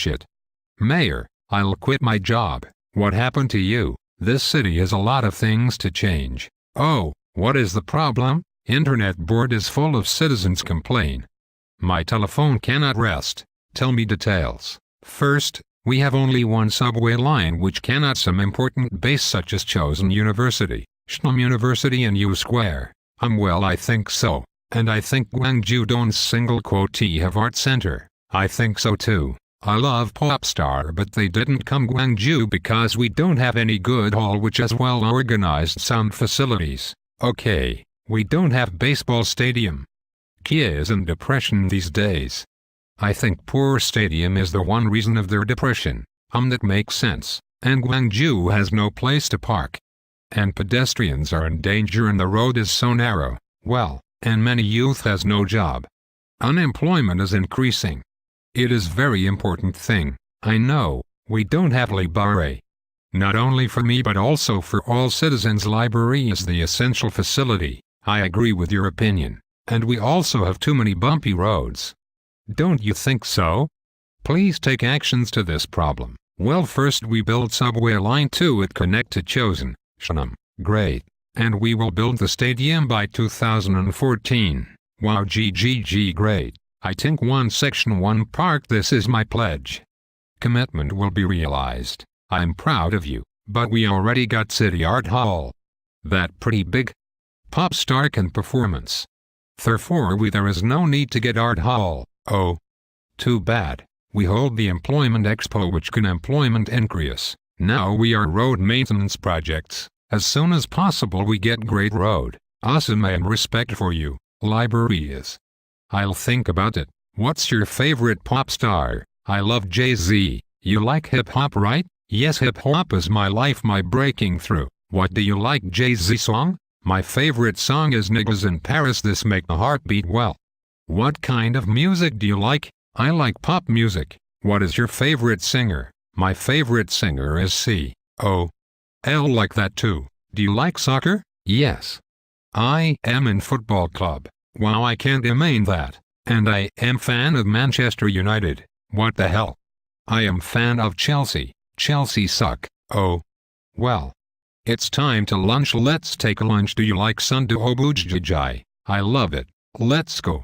Shit. Mayor, I'll quit my job. What happened to you? This city has a lot of things to change. Oh, what is the problem? Internet board is full of citizens complain. My telephone cannot rest. Tell me details. First, we have only one subway line which cannot some important base such as Chosen University, Shnum University and U Square. Well, I think so. And I think Gwangju Don's single quote have art center. I think so too. I love Popstar, but they didn't come Gwangju because we don't have any good hall which has well organized sound facilities. Okay, we don't have baseball stadium. Kia is in depression these days. I think poor stadium is the one reason of their depression. That makes sense. And Gwangju has no place to park. And pedestrians are in danger and the road is so narrow. Well, and many youth has no job. Unemployment is increasing. It is very important thing. I know, we don't have library. Not only for me but also for all citizens, library is the essential facility. I agree with your opinion. And we also have too many bumpy roads. Don't you think so? Please take actions to this problem. Well, first we build subway line 2 at connect to Chosen, Shnum. Great. And we will build the stadium by 2014. Wow, GGG, great. I think one section, one park. This is my pledge. Commitment will be realized. I'm proud of you. But we already got City Art Hall. That pretty big. Popstar can performance. Therefore there is no need to get Art Hall. Oh. Too bad. We hold the Employment Expo which can employment increase. Now we are road maintenance projects. As soon as possible we get great road. Awesome, and respect for you. Library is. I'll think about it. What's your favorite pop star? I love Jay-Z. You like hip-hop, right? Yes, hip-hop is my life, my breaking through. What do you like, Jay-Z song? My favorite song is Niggas in Paris, this make the heart beat well. What kind of music do you like? I like pop music. What is your favorite singer? My favorite singer is C.O.L. like that too. Do you like soccer? Yes. I am in football club. Wow, I can't imagine that. And I am fan of Manchester United. What the hell? I am fan of Chelsea. Chelsea suck. Oh. Well. It's time to lunch. Let's take a lunch. Do you like sundu obujjajai? I love it. Let's go.